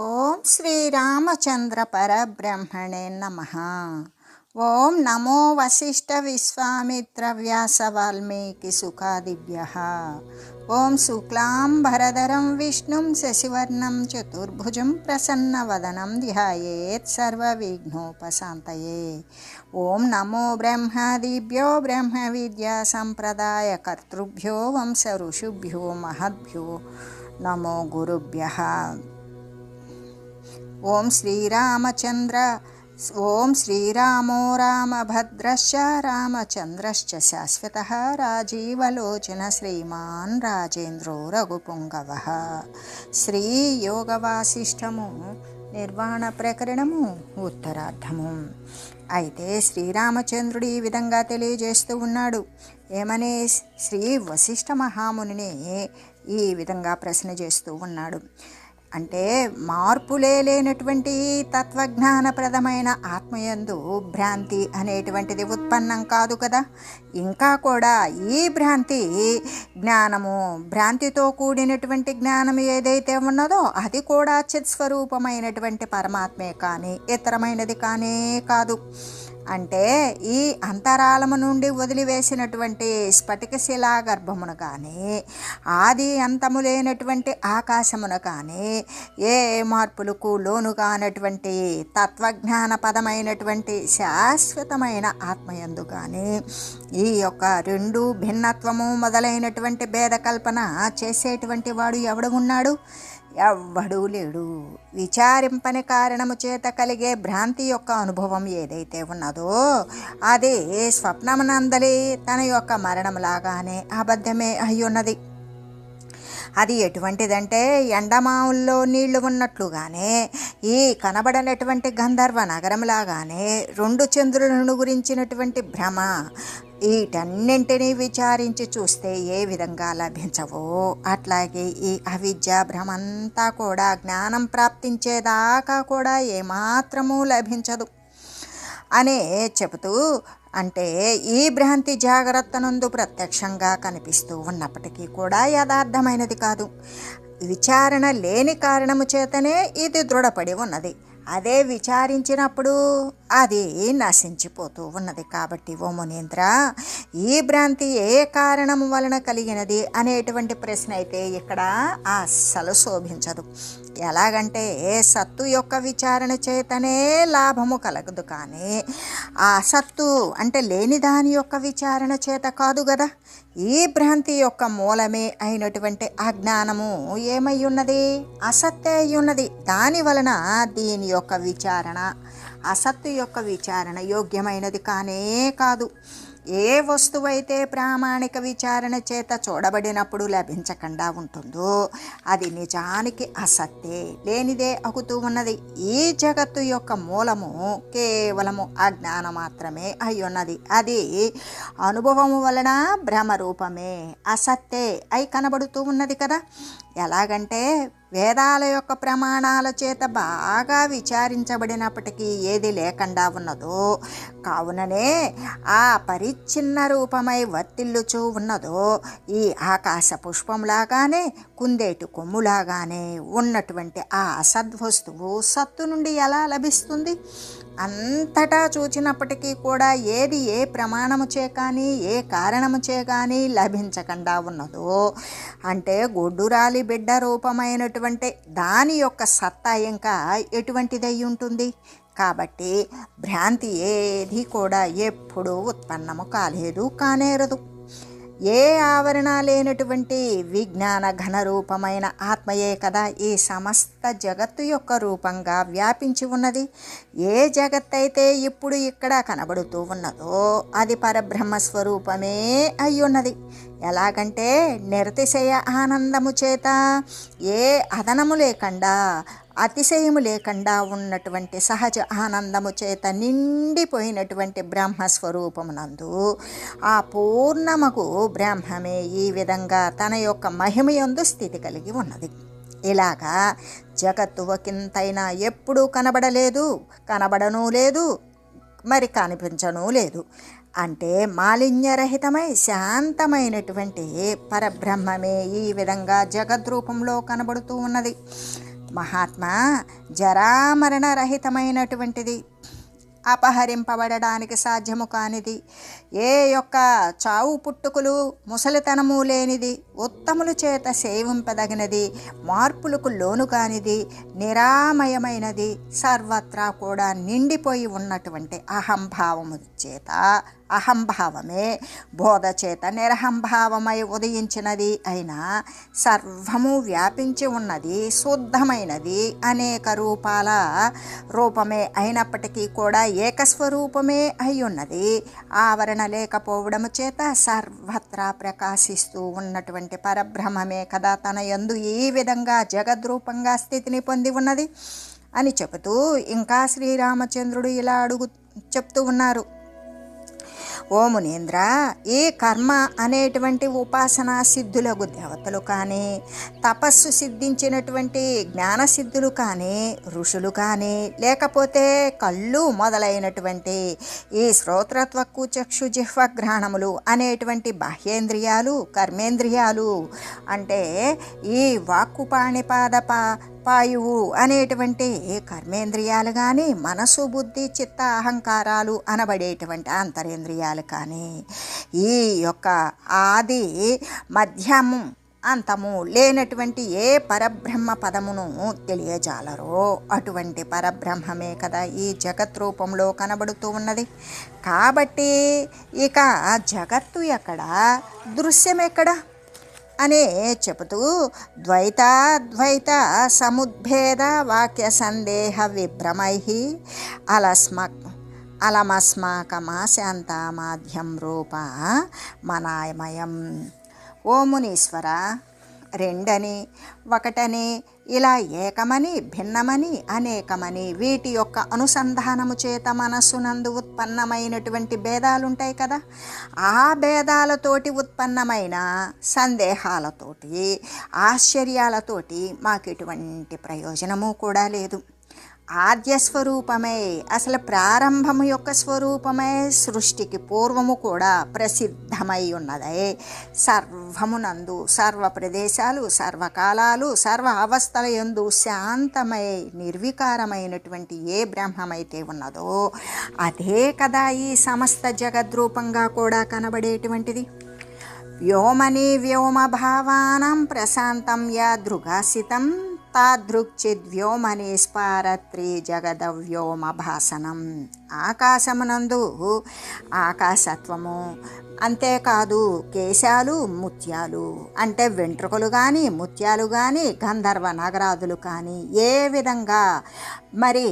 ఓం శ్రీరామచంద్ర పరబ్రహ్మణే నమః. ఓం నమో వశిష్ఠ విశ్వామిత్ర వ్యాస వాల్మీకి సుఖాదిభ్యః. ఓం శుక్లాంబరధరం విష్ణుం శశివర్ణం చతుర్భుజం ప్రసన్నవదనం ధ్యాయేత్ సర్వవిఘ్నోపశాంతయే. ఓం నమో బ్రహ్మాదిభ్యో బ్రహ్మ విద్యా సంప్రదాయ కర్తృభ్యో వంశ ఋషిభ్యో మహద్భ్యో నమో గురుభ్యః. ఓం శ్రీరామచంద్ర ఓం శ్రీరామో రామభద్రశ్చ రామచంద్రశ్చ శాశ్వతః రాజీవలోచన శ్రీమాన్ రాజేంద్రో రఘుపుంగవః. శ్రీ యోగవాసిష్టము నిర్వాణ ప్రకరణము ఉత్తరార్ధము. అయితే శ్రీరామచంద్రుడు ఈ విధంగా తెలియజేస్తూ ఉన్నాడు. ఏమని? శ్రీ వశిష్ఠ మహామునిని ఈ విధంగా ప్రశ్న చేస్తూ ఉన్నాడు. అంటే మార్పులే లేనటువంటి తత్వజ్ఞానప్రదమైన ఆత్మయందు భ్రాంతి అనేటువంటిది ఉత్పన్నం కాదు కదా. ఇంకా కూడా ఈ భ్రాంతితో కూడినటువంటి జ్ఞానం ఏదైతే ఉన్నదో అది కూడా చిత్స్వరూపమైనటువంటి పరమాత్మే కానీ ఇతరమైనది కానే కాదు. అంటే ఈ అంతరాళము నుండి వదిలివేసినటువంటి స్ఫటిక శిలాగర్భమును కానీ ఆది అంతము లేనటువంటి ఆకాశమును కానీ ఏ మార్పులకు లోను కానటువంటి తత్వజ్ఞాన పదమైనటువంటి శాశ్వతమైన ఆత్మయందు కానీ ఈ యొక్క రెండు భిన్నత్వము మొదలైనటువంటి భేదకల్పన చేసేటువంటి వాడు ఎవడు ఉన్నాడు? ఎవ్వడూ లేడు. విచారింపని కారణము చేత కలిగే భ్రాంతి యొక్క అనుభవం ఏదైతే ఉన్నదో అది స్వప్నమునందలి తన యొక్క మరణంలాగానే అబద్ధమే అయ్యున్నది. అది ఎటువంటిదంటే ఎండమావుల్లో నీళ్లు ఉన్నట్లుగానే ఈ కనబడనటువంటి గంధర్వ నగరంలాగానే రెండు చంద్రులను గురించినటువంటి భ్రమ వీటన్నింటినీ విచారించి చూస్తే ఏ విధంగా లభించవో అట్లాగే ఈ అవిద్య భ్రమంతా కూడా జ్ఞానం ప్రాప్తించేదాకా కూడా ఏమాత్రమూ లభించదు అనే చెబుతూ, అంటే ఈ భ్రాంతి జాగ్రత్త నందు ప్రత్యక్షంగా కనిపిస్తూ ఉన్నప్పటికీ కూడా యథార్థమైనది కాదు. విచారణ లేని కారణము చేతనే ఇది దృఢపడి ఉన్నది. అదే విచారించినప్పుడు అది నశించిపోతూ ఉన్నది. కాబట్టి ఓ మునీంద్ర, ఈ భ్రాంతి ఏ కారణము వలన కలిగినది అనేటువంటి ప్రశ్న అయితే ఇక్కడ అస్సలు శోభించదు. ఎలాగంటే సత్తు యొక్క విచారణ చేతనే లాభము కలగదు, కానీ ఆ సత్తు అంటే లేని దాని యొక్క విచారణ చేత కాదు కదా. ఈ భ్రాంతి యొక్క మూలమే అయినటువంటి అజ్ఞానము ఏమై ఉన్నది? అసత్తే అయి ఉన్నది. దాని వలన దీని యొక్క విచారణ, అసత్తు యొక్క విచారణ యోగ్యమైనది కానే కాదు. ఏ వస్తువైతే ప్రామాణిక విచారణ చేత చూడబడినప్పుడు లభించకుండా ఉంటుందో అది నిజానికి అసత్తే, లేనిదే అగుతూ ఉన్నది. ఈ జగత్తు యొక్క మూలము కేవలము అజ్ఞానం మాత్రమే అయి ఉన్నది. అది అనుభవము వలన భ్రమరూపమే అసత్తే అయి కనబడుతూ ఉన్నది కదా. ఎలాగంటే వేదాల యొక్క ప్రమాణాల చేత బాగా విచారించబడినప్పటికీ ఏది లేకుండా ఉన్నదో, కావుననే ఆ పరిచ్ఛిన్న రూపమై వర్తిల్లుచూ ఉన్నదో ఈ ఆకాశ పుష్పంలాగానే కుందేటి కొమ్ములాగానే ఉన్నటువంటి ఆ అసద్వస్తువు సత్తు నుండి ఎలా లభిస్తుంది? అంతటా చూచినప్పటికీ కూడా ఏది ఏ ప్రమాణము చే కానీ ఏ కారణము చే కానీ లభించకుండా ఉన్నదో, అంటే గొడ్డురాలి బిడ్డ రూపమైనటువంటి దాని యొక్క సత్తా ఇంకా ఎటువంటిదై ఉంటుంది? కాబట్టి భ్రాంతి ఏది కూడా ఎప్పుడూ ఉత్పన్నము కాలేదు, కానేరదు. ఏ ఆవరణ లేనటువంటి విజ్ఞాన ఘన రూపమైన ఆత్మయే కదా ఈ సమస్త జగత్తు యొక్క రూపంగా వ్యాపించి ఉన్నది. ఏ జగత్తైతే ఇప్పుడు ఇక్కడ కనబడుతూ ఉన్నదో అది పరబ్రహ్మ స్వరూపమే అయ్యున్నది. ఎలాగంటే నిరతిశయ ఆనందము చేత ఏ అదనము లేకుండా అతిశయము లేకుండా ఉన్నటువంటి సహజ ఆనందము చేత నిండిపోయినటువంటి బ్రహ్మస్వరూపమునందు ఆ పూర్ణమగు బ్రహ్మమే ఈ విధంగా తన యొక్క మహిమయందు స్థితి కలిగి ఉన్నది. ఇలాగా జగత్తు ఒకంతైనా ఎప్పుడూ కనబడలేదు, కనబడనూ లేదు, మరి కనిపించనూ లేదు. అంటే మాలిన్యరహితమై శాంతమైనటువంటి పరబ్రహ్మమే ఈ విధంగా జగద్రూపంలో కనబడుతూ ఉన్నది. మహాత్మా జరామరణరహితమైనటువంటిది, అపహరింపబడడానికి సాధ్యము కానిది, ఏ యొక్క చావు పుట్టుకులు ముసలితనము లేనిది, ఉత్తముల చేత సేవింపదగినది, మార్పులకు లోను కానిది, నిరామయమైనది, సర్వత్రా కూడా నిండిపోయి ఉన్నటువంటి అహంభావము చేత, అహంభావమే బోధ చేత నిరహంభావమై ఉదయించినది అయినా సర్వము వ్యాపించి ఉన్నది, శుద్ధమైనది, అనేక రూపమే అయినప్పటికీ కూడా ఏకస్వరూపమే అయి ఉన్నది. ఆవరణ లేకపోవడము చేత సర్వత్రా ప్రకాశిస్తూ ఉన్నటువంటి పరబ్రహ్మమే కదా తన యందు ఈ విధంగా జగద్రూపంగా స్థితిని పొంది ఉన్నది అని చెబుతూ ఇంకా శ్రీరామచంద్రుడు ఇలా చెప్తూ ఉన్నారు. ఓ మునీంద్ర, ఈ కర్మ అనేటువంటి ఉపాసనా సిద్ధులకు దేవతలు కానీ, తపస్సు సిద్ధించినటువంటి జ్ఞానసిద్ధులు కానీ, ఋషులు కానీ, లేకపోతే కళ్ళు మొదలైనటువంటి ఈ శ్రోత్రత్వక్కు చక్షు జిహ్వ ఘ్రాణములు అనేటువంటి బాహ్యేంద్రియాలు, కర్మేంద్రియాలు అంటే ఈ వాక్కు పాణిపాద పాయువు అనేటువంటి కర్మేంద్రియాలు కానీ, మనసు బుద్ధి చిత్త అహంకారాలు అనబడేటువంటి అంతరేంద్రియాలు కానీ, ఈ యొక్క ఆది మధ్యము అంతము లేనటువంటి ఏ పరబ్రహ్మ పదమును తెలియజాలరో అటువంటి పరబ్రహ్మమే కదా ఈ జగత్ రూపంలో కనబడుతూ ఉన్నది. కాబట్టి ఇక జగత్తు ఎక్కడ, దృశ్యం ఎక్కడ అనే చెబుతూ ద్వైత సముద్భేద వాక్య సందేహ విభ్రమై అలమస్మాకమాశాంత మాధ్యం రూప మనాయమయం. ఓ మునీశ్వర, రెండని, ఒకటని, ఇలా ఏకమని, భిన్నమని, అనేకమని వీటి యొక్క అనుసంధానము చేత మనస్సునందు ఉత్పన్నమైనటువంటి భేదాలుంటాయి కదా, ఆ భేదాలతోటి ఉత్పన్నమైన సందేహాలతోటి, ఆశ్చర్యాలతోటి మాకు ఎటువంటి ప్రయోజనము కూడా లేదు. ఆద్యస్వరూపమే, అసలు ప్రారంభము యొక్క స్వరూపమే సృష్టికి పూర్వము కూడా ప్రసిద్ధమై ఉన్నదే. సర్వమునందు, సర్వ ప్రదేశాలు, సర్వకాలాలు, సర్వ అవస్థల యందు శాంతమై నిర్వికారమైనటువంటి ఏ బ్రహ్మమైతే ఉన్నదో అదే కదా ఈ సమస్త జగద్రూపంగా కూడా కనబడేటువంటిది. వ్యోమని వ్యోమభావానాం ప్రశాంతం యాదృగాసితం తాదృక్చిద్వ్యోమని స్పారత్రి జగదవ్యోమ భాసనం. ఆకాశమునందు ఆకాశత్వము, అంతేకాదు కేశాలు ముత్యాలు అంటే వెంట్రుకలు కానీ, ముత్యాలు కానీ, గంధర్వ నగరాదులు కానీ ఏ విధంగా మరి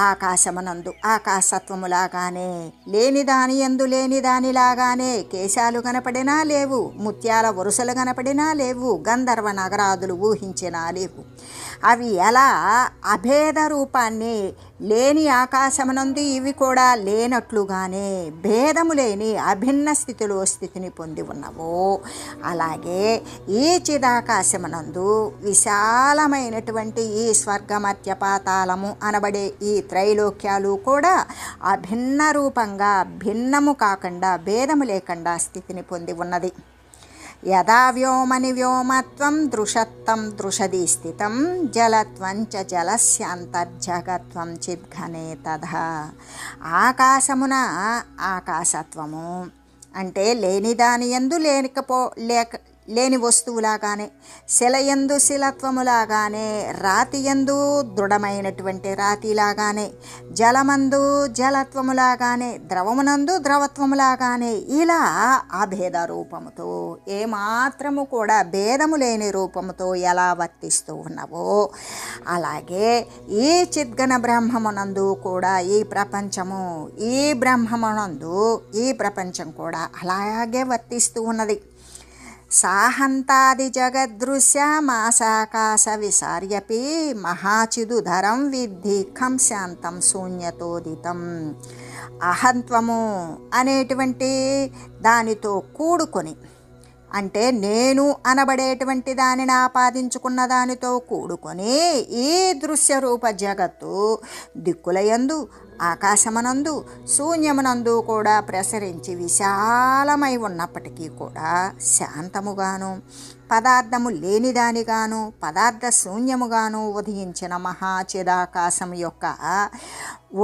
ఆకాశమునందు ఆకాశత్వములాగానే, లేని దాని యందు లేని దానిలాగానే కేశాలు కనపడినా లేవు, ముత్యాల వరుసలు కనపడినా లేవు, గంధర్వ నగరాదులు ఊహించినా లేవు. అవి ఎలా అభేద రూపాన్ని లేని ఆకాశమునందు ఇవి కూడా లేనట్లుగానే భేదము లేని అభిన్న స్థితిని పొంది ఉన్నవో, అలాగే ఈ చిదాకాశమునందు విశాలమైనటువంటి ఈ స్వర్గమధ్య పాతాళము అనబడే ఈ త్రైలోక్యాలు కూడా అభిన్న రూపంగా, భిన్నము కాకుండా, భేదము లేకుండా స్థితిని పొంది ఉన్నది. యదా వ్యోమని వ్యోమత్వం దృశత్వం దృశది స్థితం జలత్వం చ జలస్యాంతర్జగత్వం చిద్ఘనే తథా. ఆకాశమున ఆకాశత్వము అంటే లేని దాని యందు లేని వస్తువులాగానే, శిలయందు శిలత్వములాగానే, రాతియందు దృఢమైనటువంటి రాతిలాగానే, జలమందు జలత్వములాగానే, ద్రవమునందు ద్రవత్వములాగానే ఇలా అభేద రూపముతో, ఏమాత్రము కూడా భేదము లేని రూపముతో ఎలా వర్తిస్తూ ఉన్నవో అలాగే ఈ చిద్గణ బ్రహ్మమునందు కూడా ఈ ప్రపంచము, ఈ బ్రహ్మమునందు ఈ ప్రపంచం కూడా అలాగే వర్తిస్తూ ఉన్నది. సాహంతాది జగదృశ్యమాసాకాశ విసార్యపి మహాచిదుధరం విద్ధి ఖం శాంతం శూన్యతోదితం. అహంత్వము అనేటువంటి దానితో కూడుకొని, అంటే నేను అనబడేటువంటి దానిని ఆపాదించుకున్న దానితో కూడుకొని ఈ దృశ్య రూప జగత్తు దిక్కులయందు ఆకాశమనందు శూన్యమునందు కూడా ప్రసరించి విశాలమై ఉన్నప్పటికీ కూడా శాంతముగాను పదార్థము లేనిదానిగాను పదార్థ శూన్యముగాను ఉదయించిన మహాచిదాకాశం యొక్క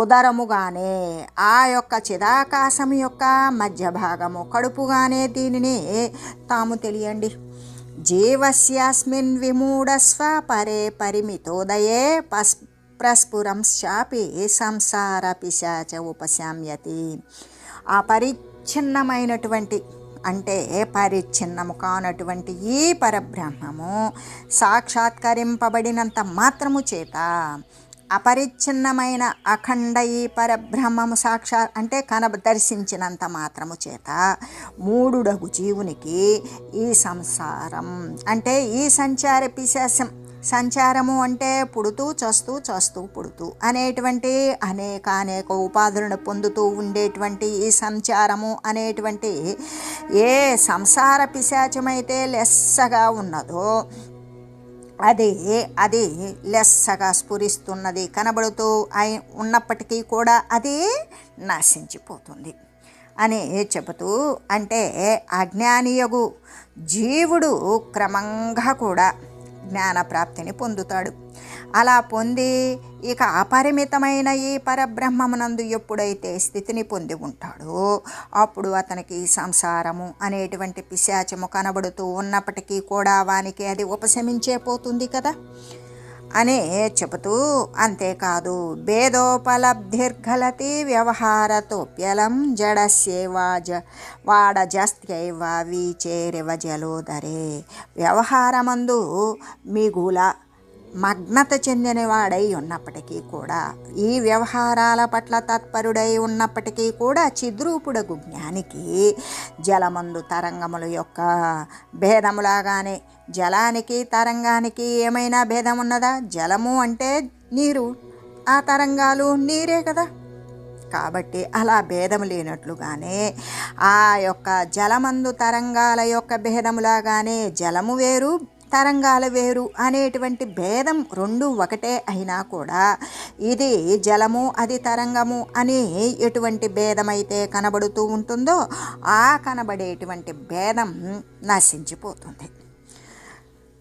ఉదరముగానే ఆ యొక్క చిదాకాశం యొక్క మధ్య భాగము కడుపుగానే దీనిని తాము తెలియండి. జీవస్యాస్మిన్ విమూఢస్వ పరే పరిమితోదయే ప్రస్ఫురం శాపి సంసార పిశాచ ఉపశామ్యతి. ఆ పరిచ్ఛిన్నమైనటువంటి అంటే పరిచ్ఛిన్నము కానటువంటి ఈ పరబ్రహ్మము సాక్షాత్కరింపబడినంత మాత్రము చేత అపరిచ్ఛిన్నమైన అఖండ ఈ పరబ్రహ్మము అంటే దర్శించినంత మాత్రము చేత మూడుడగు జీవునికి ఈ సంసారం అంటే ఈ సంచార పిశాచం సంచారము అంటే పుడుతూ చస్తూ పుడుతూ అనేటువంటి అనేక ఉపాధులను పొందుతూ ఉండేటువంటి ఈ సంచారము అనేటువంటి ఏ సంసార పిశాచమైతే లెస్సగా ఉన్నదో అది లెస్సగా స్ఫురిస్తున్నది కనబడుతూ ఉన్నప్పటికీ కూడా అది నశించిపోతుంది అని చెబుతూ, అంటే అజ్ఞానియగు జీవుడు క్రమంగా కూడా జ్ఞానప్రాప్తిని పొందుతాడు. అలా పొంది ఇక అపరిమితమైన ఈ పరబ్రహ్మమునందు ఎప్పుడైతే స్థితిని పొంది ఉంటాడో అప్పుడు అతనికి సంసారము అనేటువంటి పిశాచము కనబడుతూ ఉన్నప్పటికీ కూడా వానికి అది ఉపశమించేపోతుంది కదా అని చెబుతూ, అంతేకాదు భేదోపలబ్ధిర్గలతి వ్యవహారతోప్యలం వాడజస్త్యైవ వీచేరివ జలోదరే. వ్యవహారమందు మిగుల మగ్నత చెందినవాడై ఉన్నప్పటికీ కూడా ఈ వ్యవహారాల పట్ల తత్పరుడై ఉన్నప్పటికీ కూడా చిద్రూపుడగు జ్ఞానికి జలమందు తరంగముల యొక్క భేదములాగానే జలానికి తరంగానికి ఏమైనా భేదం ఉన్నదా? జలము అంటే నీరు, ఆ తరంగాలు నీరే కదా. కాబట్టి అలా భేదము లేనట్లుగానే ఆ యొక్క జలమందు తరంగాల యొక్క భేదములాగానే జలము వేరు తరంగాల వేరు అనేటువంటి భేదం రెండు ఒకటే అయినా కూడా ఇది జలము అది తరంగము అని ఎటువంటి భేదమైతే కనబడుతూ ఉంటుందో ఆ కనబడేటువంటి భేదం నశించిపోతుంది.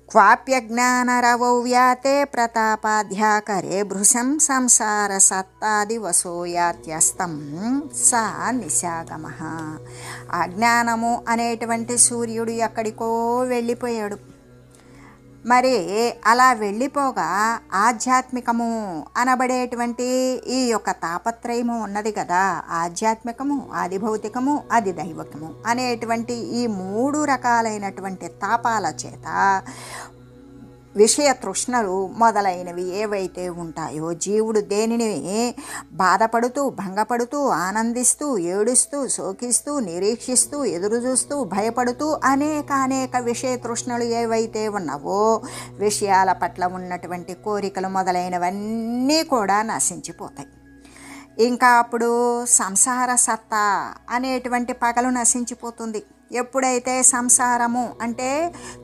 క్వాప్యజ్ఞానరవౌ వ్యాతే ప్రతాపాధ్యాకరే భృశం సంసార సత్తాదివసో యాత్యస్తం సా నిశాగమః. అజ్ఞానము అనేటువంటి సూర్యుడు ఎక్కడికో వెళ్ళిపోయాడు. మరి అలా వెళ్ళిపోగా ఆధ్యాత్మికము అనబడేటువంటి ఈ యొక్క తాపత్రయము ఉన్నది కదా. ఆధ్యాత్మికము, ఆది భౌతికము, ఆది దైవకము అనేటువంటి ఈ మూడు రకాలైనటువంటి తాపాల చేత విషయ తృష్ణలు మొదలైనవి ఏవైతే ఉంటాయో జీవుడు దేనిని బాధపడుతూ భంగపడుతూ ఆనందిస్తూ ఏడుస్తూ శోకిస్తూ నిరీక్షిస్తూ ఎదురు చూస్తూ భయపడుతూ అనేక విషయ తృష్ణలు ఏవైతే ఉన్నావో విషయాల పట్ల ఉన్నటువంటి కోరికలు మొదలైనవన్నీ కూడా నశించిపోతాయి. ఇంకా అప్పుడు సంసార సత్తా అనేటువంటి పగలు నశించిపోతుంది. ఎప్పుడైతే సంసారము అంటే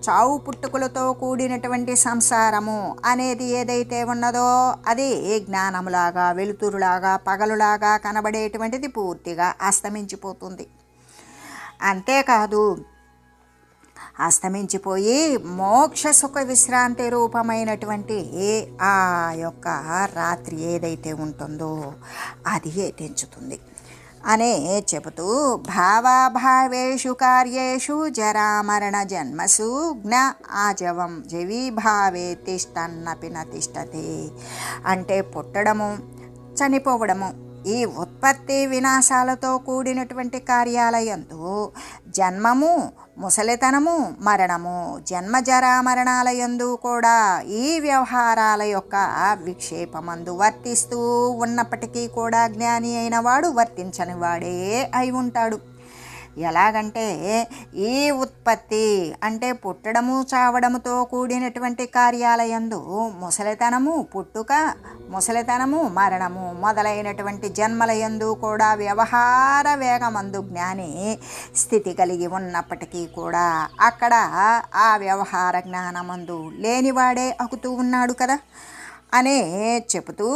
చావు పుట్టుకలతో కూడినటువంటి సంసారము అనేది ఏదైతే ఉన్నదో అది జ్ఞానములాగా వెలుతురులాగా పగలులాగా కనబడేటువంటిది పూర్తిగా అస్తమించిపోతుంది. అంతేకాదు అస్తమించిపోయి మోక్ష సుఖ విశ్రాంతి రూపమైనటువంటి ఆ యొక్క రాత్రి ఏదైతే ఉంటుందో అది తెంచుతుంది అనే చెబుతూ, భావాభావేషు కార్యేషు జరామరణ జన్మసు జ్ఞ ఆజవం జవీభావే తిష్టన్నపి న తిష్టతే. అంటే పుట్టడము చనిపోవడము ఈ ఉత్పత్తి వినాశాలతో కూడినటువంటి కార్యాలయందు జన్మము ముసలితనము మరణము జన్మజరా మరణాలయందు కూడా ఈ వ్యవహారాల యొక్క విక్షేపమందు వర్తిస్తూ ఉన్నప్పటికీ కూడా జ్ఞాని అయిన వాడు వర్తించని వాడే అయి ఉంటాడు. ఎలాగంటే ఈ ఉత్పత్తి అంటే పుట్టడము చావడముతో కూడినటువంటి కార్యాలయందు ముసలితనము పుట్టుక, ముసలితనము మరణము మొదలైనటువంటి జన్మలయందు కూడా వ్యవహార వేగమందు జ్ఞాని స్థితి కలిగి ఉన్నప్పటికీ కూడా అక్కడ ఆ వ్యవహార జ్ఞానమందు లేనివాడే అగుతూ ఉన్నాడు కదా అనే చెబుతూ,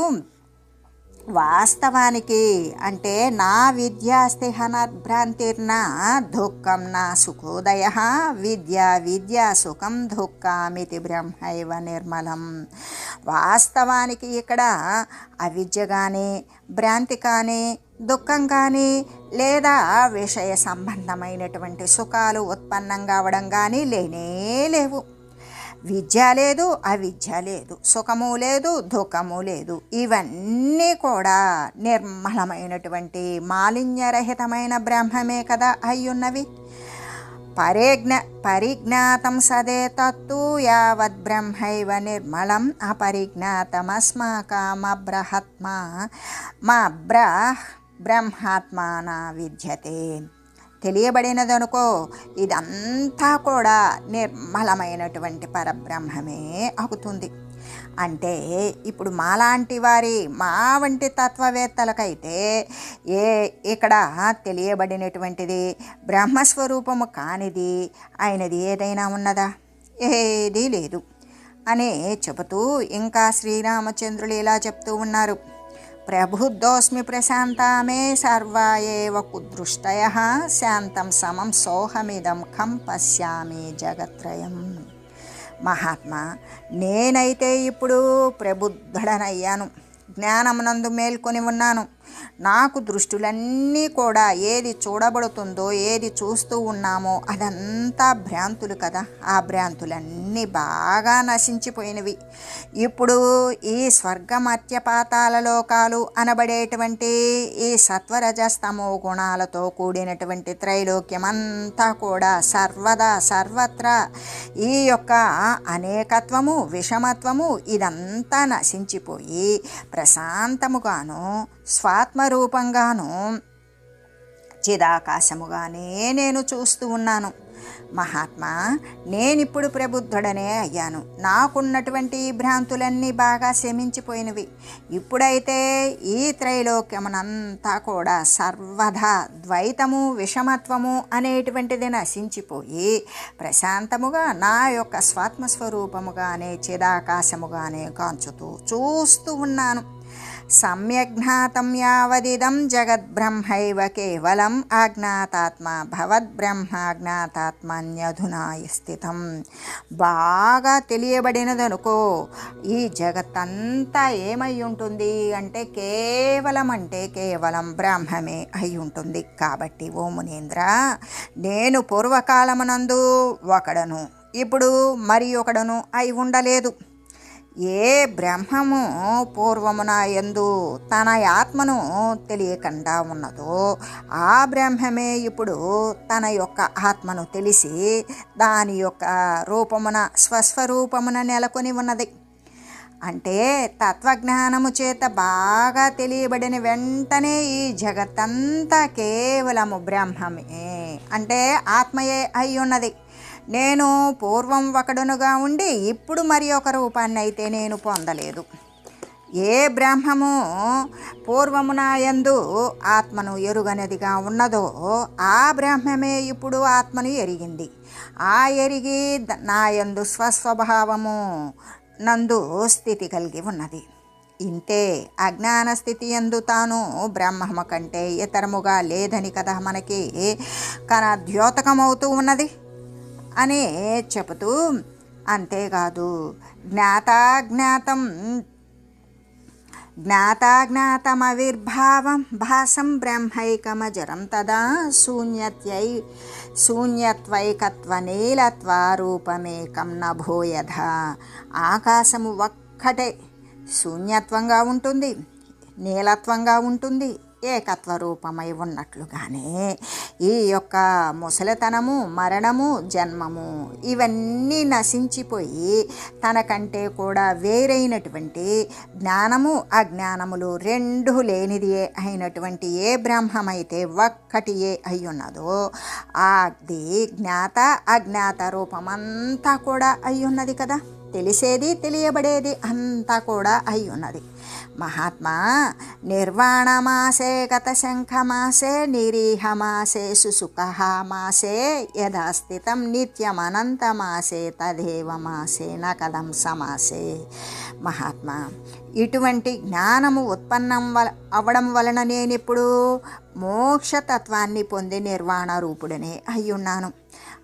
వాస్తవానికి అంటే నా విద్యాస్తి హనద్భ్రాంతిర్నా దుఃఖం నా సుఖోదయ విద్యా సుఖం దుఃఖమితి బ్రహ్మైవ నిర్మలం. వాస్తవానికి ఇక్కడ అవిద్య కానీ, భ్రాంతి కానీ, దుఃఖం కానీ, లేదా విషయ సంబంధమైనటువంటి సుఖాలు ఉత్పన్నం కావడం కానీ లేనే లేవు. విద్య లేదు, అవిద్య లేదు, సుఖము లేదు, దుఃఖము లేదు. ఇవన్నీ కూడా నిర్మలమైనటువంటి మాలిన్యరహితమైన బ్రహ్మమే కదా అయ్యున్నవి. పరిజ్ఞాతం సదే తత్తు యావద్ బ్రహ్మైవ నిర్మలం అపరిజ్ఞాతమస్మాకమబ్రహత్మా మా బ్రహ్మాత్మాన విద్యతే. తెలియబడినదనుకో ఇదంతా కూడా నిర్మలమైనటువంటి పరబ్రహ్మమే అవుతుంది. అంటే ఇప్పుడు మాలాంటి వారి మా వంటి తత్వవేత్తలకైతే ఇక్కడ తెలియబడినటువంటిది బ్రహ్మస్వరూపము కానిది అయినది ఏదైనా ఉన్నదా? ఏదీ లేదు అనే చెబుతూ ఇంకా శ్రీరామచంద్రులు ఇలా చెప్తూ ఉన్నారు. ప్రబుద్ధోస్మి ప్రశాంతామే సర్వాయేవ కుదృష్టయః శాంతం సమం సోహమిదం ఖం పశ్యామి జగత్రయం. మహాత్మా, నేనైతే ఇప్పుడు ప్రబుద్ధుడనయ్యాను, జ్ఞానమునందు మేల్కొని ఉన్నాను. నాకు దృష్టులన్నీ కూడా ఏది చూడబడుతుందో, ఏది చూస్తూ ఉన్నామో అదంతా భ్రాంతులు కదా. ఆ భ్రాంతులన్నీ బాగా నశించిపోయినవి. ఇప్పుడు ఈ స్వర్గమత్యపాతాల లోకాలు అనబడేటువంటి ఈ సత్వరజస్తమో గుణాలతో కూడినటువంటి త్రైలోక్యమంతా కూడా సర్వదా సర్వత్రా ఈ యొక్క అనేకత్వము, విషమత్వము ఇదంతా నశించిపోయి ప్రశాంతముగాను స్వాత్మరూపంగాను చిదాకాశముగానే నేను చూస్తూ ఉన్నాను. మహాత్మా, నేనిప్పుడు ప్రబుద్ధుడనే అయ్యాను. నాకున్నటువంటి భ్రాంతులన్నీ బాగా శమించిపోయినవి. ఇప్పుడైతే ఈ త్రైలోక్యమునంతా కూడా సర్వదా ద్వైతము, విషమత్వము అనేటువంటిది నశించిపోయి ప్రశాంతముగా నా యొక్క స్వాత్మస్వరూపముగానే చిదాకాశముగానే కాంచుతూ చూస్తూ ఉన్నాను. సమ్యజ్ఞాతం యావదిదం జగద్బ్రహ్మైవ కేవలం ఆజ్ఞాతాత్మ భవద్బ్రహ్మాజ్ఞాతాత్మన్యధునా స్థితం. బాగా తెలియబడినదనుకో ఈ జగత్తంతా ఏమై ఉంటుంది అంటే కేవలం బ్రహ్మమే అయి ఉంటుంది. కాబట్టి ఓ మునీంద్ర, నేను పూర్వకాలమునందు ఒకడను, ఇప్పుడు మరి ఒకడను అయి ఉండలేదు. ఏ బ్రహ్మము పూర్వమున యందు తన ఆత్మను తెలియకుండా ఉన్నదో ఆ బ్రహ్మమే ఇప్పుడు తన యొక్క ఆత్మను తెలిసి దాని యొక్క రూపమున స్వస్వరూపమున నెలకొని ఉన్నది. అంటే తత్వజ్ఞానము చేత బాగా తెలియబడిన వెంటనే ఈ జగత్తంతా కేవలము బ్రహ్మమే అంటే ఆత్మయే అయి ఉన్నది. నేను పూర్వం ఒకడునుగా ఉండి ఇప్పుడు మరి ఒక రూపాన్ని అయితే నేను పొందలేదు. ఏ బ్రహ్మము పూర్వమున యందు ఆత్మను ఎరుగనదిగా ఉన్నదో ఆ బ్రహ్మమే ఇప్పుడు ఆత్మను ఎరిగింది. ఆ ఎరిగి నా యందు స్వస్వభావము నందు స్థితి కలిగి ఉన్నది. ఇంతే అజ్ఞాన స్థితి యందు తాను బ్రహ్మము కంటే ఇతరముగా లేదని కదా మనకి ద్యోతకమవుతూ ఉన్నది అని చెబుతూ, అంతేకాదు జ్ఞాతాజ్ఞాతమవిర్భావం భాసం బ్రహ్మైకమజరం తదా శూన్యత్వైకత్వనీలత్వారూపమేకం నభోయధ. ఆకాశము ఒక్కటే శూన్యత్వంగా ఉంటుంది, నీలత్వంగా ఉంటుంది, ఏకత్వ రూపమై ఉన్నట్లుగానే ఈ యొక్క ముసలితనము, మరణము, జన్మము ఇవన్నీ నశించిపోయి తనకంటే కూడా వేరైనటువంటి జ్ఞానము అజ్ఞానములు రెండు లేనిది అయినటువంటి ఏ బ్రహ్మమైతే ఒక్కటియే అయ్యున్నదో అది జ్ఞాత అజ్ఞాత రూపమంతా కూడా అయ్యున్నది కదా. తెలిసేది తెలియబడేది అంతా కూడా అయ్యున్నది. మహాత్మా నిర్వాణమాసే గతశంఖమాసే నిరీహమాసే సుసుఖమాసే యథాస్థితం నిత్యమనంతమాసే తదేవమాసే నకదం సమాసే. మహాత్మా ఇటువంటి జ్ఞానము ఉత్పన్నం అవ్వడం వలన నేనిప్పుడు మోక్షతత్వాన్ని పొంది నిర్వాణ రూపుడనే అయ్యున్నాను.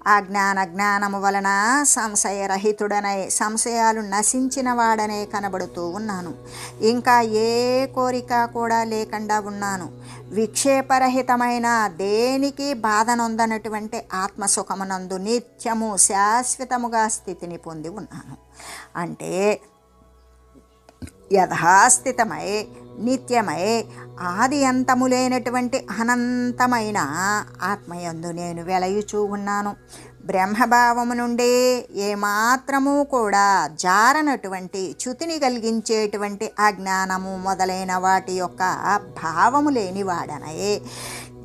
ఆ జ్ఞానము వలన సంశయరహితుడనై సంశయాలు నశించిన వాడనే కనబడుతూ ఉన్నాను. ఇంకా ఏ కోరిక కూడా లేకుండా ఉన్నాను. విక్షేపరహితమైన దేనికి బాధ నొందనటువంటి ఆత్మసుఖమునందు నిత్యము శాశ్వతముగా స్థితిని పొంది ఉన్నాను. అంటే యథాస్థితమై నిత్యమై ఆది అంతము లేనటువంటి అనంతమైన ఆత్మయందు నేను వెలయుచూ ఉన్నాను. బ్రహ్మభావము నుండి ఏమాత్రము కూడా జారనటువంటి చ్యుతిని కలిగించేటువంటి అజ్ఞానము మొదలైన వాటి యొక్క భావము లేనివాడనై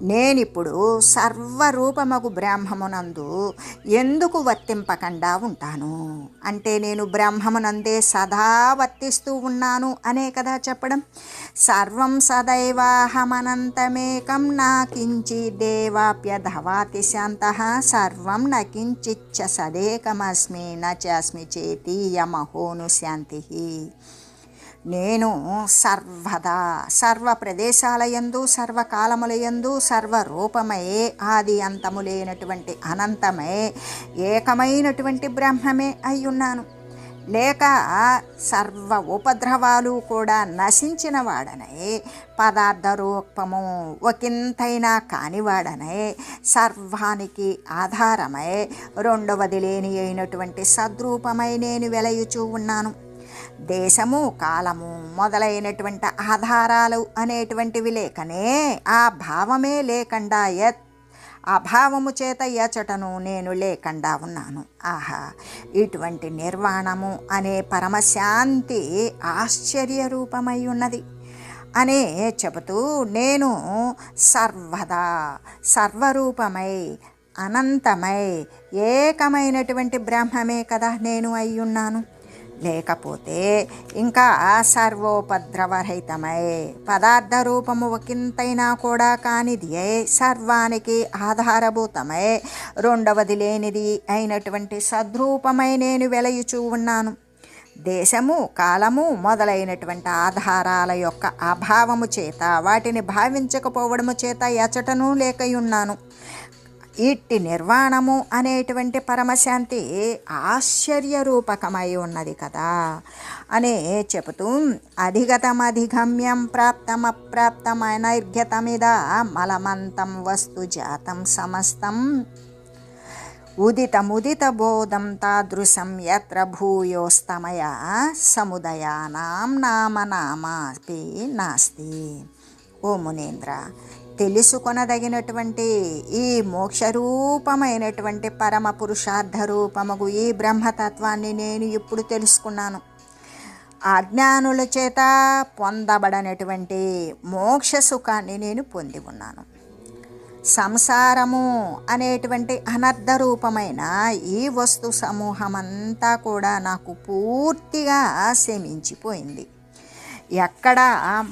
నేనిప్పుడు సర్వరూపమగు బ్రహ్మమునందు ఎందుకు వర్తింపకుండా ఉంటాను అంటే నేను బ్రహ్మమునందే సదా వర్తిస్తూ ఉన్నాను అనే కదా చెప్పడం. సర్వం సదైవాహమనంతమేకం నాకించిదేవాప్యధవాతి శాంతః సర్వం నకించిచ్చ సదేకమస్మి నచాస్మి చేతి యమహోను శాంతి. నేను సర్వదా సర్వ ప్రదేశాలయందు సర్వకాలములయందు సర్వరూపమై ఆది అంతము లేనటువంటి అనంతమై ఏకమైనటువంటి బ్రహ్మమే అయ్యున్నాను. లేక సర్వ ఉపద్రవాలు కూడా నశించిన వాడనై పదార్థ రూపము ఒకంతైనా కానివాడనై సర్వానికి ఆధారమై రెండవది లేని అయినటువంటి సద్రూపమై నేను వెలయుచూ ఉన్నాను. దేశము కాలము మొదలైనటువంటి ఆధారాలు అనేటువంటివి లేకనే ఆ భావమే లేకుండా అభావము చేత ఎచటను నేను లేకుండా ఉన్నాను. ఆహా, ఇటువంటి నిర్వాణము అనే పరమశాంతి ఆశ్చర్య రూపమై ఉన్నది అనే చెబుతూ నేను సర్వదా సర్వరూపమై అనంతమై ఏకమైనటువంటి బ్రహ్మమే కదా నేను అయ్యున్నాను. లేకపోతే ఇంకా సర్వోపద్రవరహితమై పదార్థ రూపము ఒకంతైనా కూడా కానిది సర్వానికి ఆధారభూతమై రెండవది లేనిది అయినటువంటి సద్రూపమై నేను వెలయుచూ ఉన్నాను. దేశము కాలము మొదలైనటువంటి ఆధారాల యొక్క అభావము చేత వాటిని భావించకపోవడము చేత ఎచటను లేకయున్నాను. ఇట్టి నిర్వాణము అనేటువంటి పరమశాంతి ఆశ్చర్య రూపకమై ఉన్నది కదా అనే చెబుతూ అధిగతమధిగమ్యం ప్రాప్తమప్రాప్తమనైర్ఘ్యతమిద మలమంతం వస్తు జాతం సమస్తం ఉదితముదిత బోధం తాదృశం యత్ర భూయోస్తమయ సముదయానాం నామనామాపి నాస్తి. ఓ మునీంద్ర, తెలుసుకొనదగినటువంటి ఈ మోక్షరూపమైనటువంటి పరమ పురుషార్థ రూపముగు ఈ బ్రహ్మతత్వాన్ని నేను ఇప్పుడు తెలుసుకున్నాను. అజ్ఞానుల చేత పొందబడనటువంటి మోక్ష సుఖాన్ని నేను పొంది ఉన్నాను. సంసారము అనేటువంటి అనర్థ రూపమైన ఈ వస్తు సమూహమంతా కూడా నాకు పూర్తిగా శమించిపోయింది. ఎక్కడ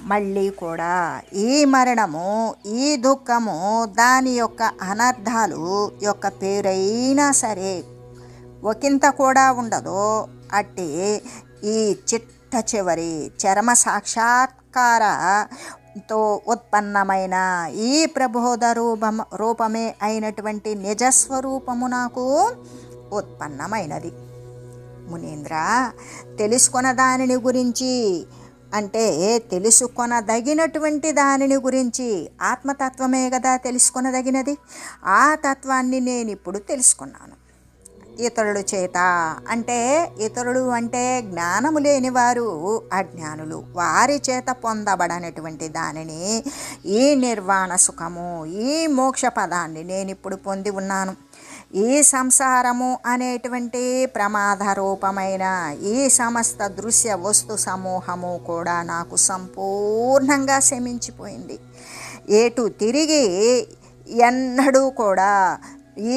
మళ్ళీ కూడా ఈ మరణము ఈ దుఃఖము దాని యొక్క అనర్థాలు యొక్క పేరైనా సరే ఒకంత కూడా ఉండదో అట్టి ఈ చిట్ట చివరి చరమ సాక్షాత్కారతో ఉత్పన్నమైన ఈ ప్రబోధ రూపమే అయినటువంటి నిజస్వరూపము నాకు ఉత్పన్నమైనది. మునీంద్ర, తెలుసుకొన్న దానిని గురించి అంటే తెలుసుకొనదగినటువంటి దానిని గురించి ఆత్మతత్వమే కదా తెలుసుకొనదగినది. ఆ తత్వాన్ని నేను ఇప్పుడు తెలుసుకున్నాను. ఇతరుల చేత, అంటే ఇతరులు అంటే జ్ఞానము లేని వారు, అజ్ఞానులు, వారి చేత పొందబడనటువంటి దానిని, ఈ నిర్వాణ సుఖము, ఈ మోక్ష పదాన్ని నేను ఇప్పుడు పొంది ఉన్నాను. ఈ సంసారము అనేటువంటి ప్రమాద రూపమైన ఈ సమస్త దృశ్య వస్తు సమూహము కూడా నాకు సంపూర్ణంగా శమించిపోయింది. ఏటు తిరిగి ఎన్నడూ కూడా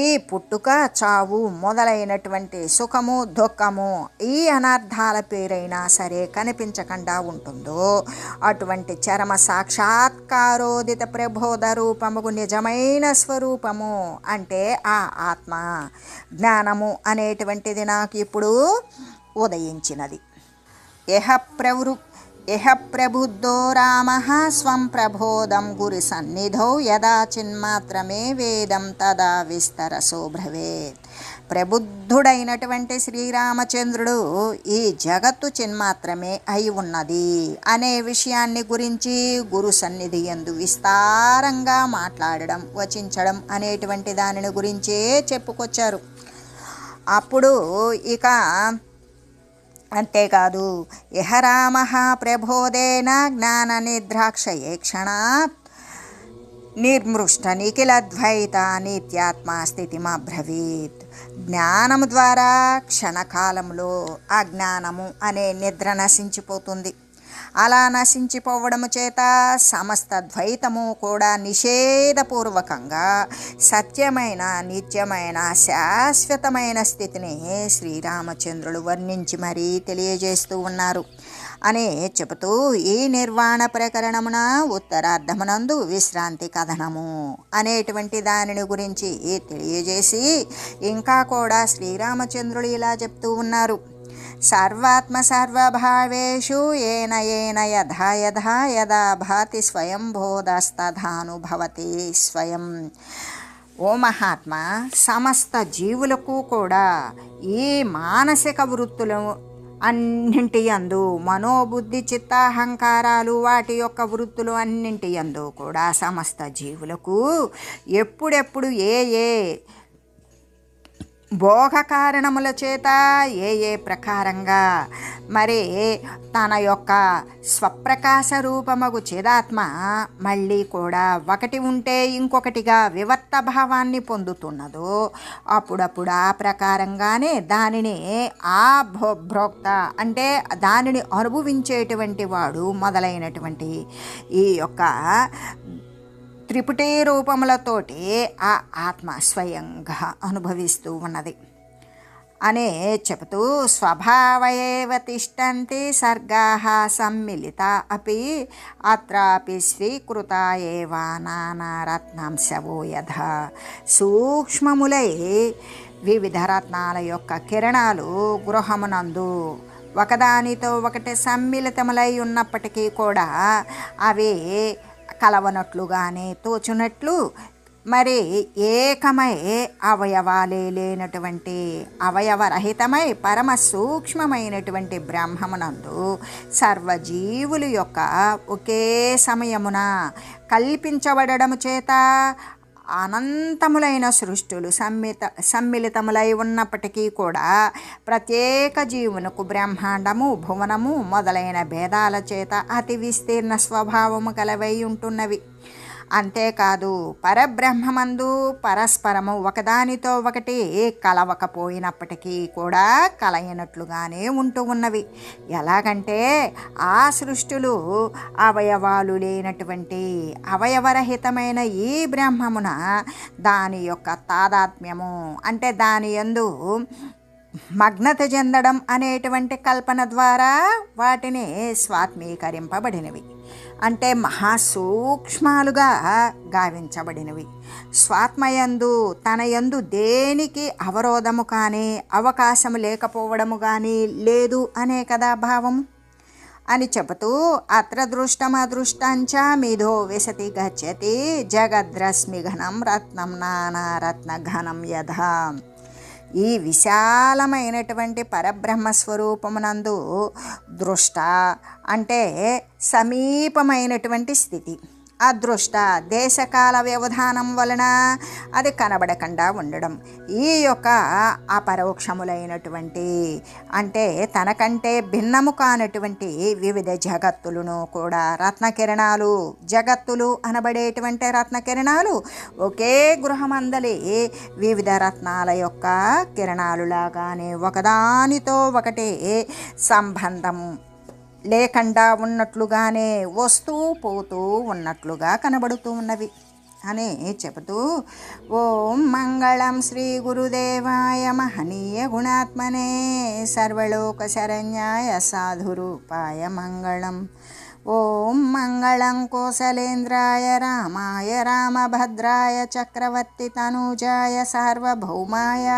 ఈ పుట్టుక, చావు మొదలైనటువంటి సుఖము, దుఃఖము, ఈ అనర్థాల పేరైనా సరే కనిపించకుండా ఉంటుందో అటువంటి చరమ సాక్షాత్కారోదిత ప్రబోధ రూపముకు నిజమైన స్వరూపము అంటే ఆ ఆత్మ జ్ఞానము అనేటువంటిది నాకు ఇప్పుడు ఉదయించినది. ఇహ ప్రబుద్ధో రామః స్వం ప్రబోధం గురు సన్నిధౌ యదా చిన్మాత్రమే వేదం తదా విస్తరసో భవేత్. ప్రబుద్ధుడైనటువంటి శ్రీరామచంద్రుడు ఈ జగత్తు చిన్మాత్రమే అయి ఉన్నది అనే విషయాన్ని గురించి గురు సన్నిధి యందు విస్తారంగా మాట్లాడడం, వచించడం అనేటువంటి దానిని గురించే చెప్పుకొచ్చారు. అప్పుడు ఇక అంతేకాదు, ఇహ రామః ప్రబోధేన జ్ఞాన నిద్రాక్షయే క్షణాత్ నిర్మృష్ట నిఖిలద్వైత నిత్యాత్మ స్థితిమబ్రవీత్. జ్ఞానము ద్వారా క్షణకాలంలో అజ్ఞానము అనే నిద్ర నశించిపోతుంది. అలా నశించిపోవడము చేత సమస్త ద్వైతము కూడా నిషేధపూర్వకంగా సత్యమైన, నిత్యమైన, శాశ్వతమైన స్థితిని శ్రీరామచంద్రుడు వర్ణించి మరీ తెలియజేస్తూ ఉన్నారు అని చెబుతూ ఈ నిర్వాణ ప్రకరణమున ఉత్తరార్ధమునందు విశ్రాంతి కథనము అనేటువంటి దానిని గురించి తెలియజేసి ఇంకా కూడా శ్రీరామచంద్రుడు ఇలా చెప్తూ ఉన్నారు. సర్వాత్మ సర్వభావేషు ఏన ఏన యథా యథా యదా భాతి స్వయం బోధస్తథానుభవతి స్వయం. ఓ మహాత్మా, సమస్త జీవులకు కూడా ఈ మానసిక వృత్తులు అన్నింటి యందు, మనోబుద్ధి చిత్తాహంకారాలు వాటి యొక్క వృత్తులు అన్నింటి యందు కూడా సమస్త జీవులకు ఎప్పుడెప్పుడు ఏ ఏ భోగ కారణముల చేత ఏ ప్రకారంగా మరి తన యొక్క స్వప్రకాశ రూపమగు చిదాత్మ మళ్ళీ కూడా ఒకటి ఉంటే ఇంకొకటిగా వివర్త భావాన్ని పొందుతున్నదో అప్పుడప్పుడు ఆ ప్రకారంగానే దానిని ఆ భోక్త అంటే దానిని అనుభవించేటువంటి వాడు మొదలైనటువంటి ఈ యొక్క త్రిపుటి రూపములతోటి ఆ ఆత్మ స్వయంగా అనుభవిస్తూ ఉన్నది అనే చెబుతూ స్వభావయేవ తిష్టంతి సర్గాః సమ్మిళిత అపి అత్రాపి స్వీకృత ఏవ నానా రత్నాంశవో యథా. సూక్ష్మములై వివిధ రత్నాల యొక్క కిరణాలు గృహమునందు ఒకదానితో ఒకటి సమ్మిళితములై ఉన్నప్పటికీ కూడా అవి కలవనట్లుగానే తోచునట్లు మరి ఏకమై అవయవాలే లేనటువంటి అవయవరహితమై పరమ సూక్ష్మమైనటువంటి బ్రహ్మమునందు సర్వజీవులు యొక్క ఒకే సమయమున కల్పించబడము చేత అనంతములైన సృష్టులు సమ్మిళితములై ఉన్నప్పటికీ కూడా ప్రత్యేక జీవునకు బ్రహ్మాండము, భువనము మొదలైన భేదాల చేత అతి విస్తీర్ణ స్వభావము కలవై ఉంటున్నవి. అంతేకాదు పరబ్రహ్మమందు పరస్పరము ఒకదానితో ఒకటి కలవకపోయినప్పటికీ కూడా కలయినట్లుగానే ఉంటూ ఉన్నవి. ఎలాగంటే ఆ సృష్టులు అవయవాలు లేనటువంటి అవయవరహితమైన ఈ బ్రహ్మమున దాని యొక్క తాదాత్మ్యము అంటే దాని యందు మగ్నత చెందడం అనేటువంటి కల్పన ద్వారా వాటిని స్వాత్మీకరింపబడినవి అంటే మహాసూక్ష్మాలుగా గావించబడినవి. స్వాత్మయందు తన యందు దేనికి అవరోధము కానీ అవకాశము లేకపోవడము కానీ లేదు అనే కదా భావము అని చెబుతూ అత్ర దృష్టమదృష్టంచ మిథో విశతి గచ్చతి జగద్రశ్మిఘనం రత్నం నానారత్నఘనం యథా. ఈ విశాలమైనటువంటి పరబ్రహ్మస్వరూపమునందు దృష్ట అంటే సమీపమైనటువంటి స్థితి, అదృష్ట దేశకాల వ్యవధానం వలన అది కనబడకుండా ఉండడం, ఈ యొక్క అపరోక్షములైనటువంటి అంటే తనకంటే భిన్నము కానటువంటి వివిధ జగత్తులను కూడా రత్నకిరణాలు, జగత్తులు అనబడేటువంటి రత్నకిరణాలు ఒకే గృహమందలి వివిధ రత్నాల యొక్క కిరణాలులాగానే ఒకదానితో ఒకటి సంబంధం లేకుండా ఉన్నట్లుగానే వస్తూ పోతూ ఉన్నట్లుగా కనబడుతూ ఉన్నవి అని చెబుతూ ఓం మంగళం శ్రీ గురుదేవాయ మహనీయ గుణాత్మనే సర్వలోక శరణ్యాయ సాధురూపాయ మంగళం. ఓం మంగళం కోసలేంద్రాయ రామాయ రామభద్రాయ చక్రవర్తి తనూజాయ సార్వభౌమాయ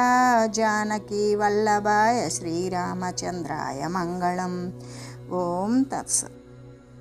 జానకీ వల్లభాయ శ్రీరామచంద్రాయ మంగళం. ఓం తత్సత్.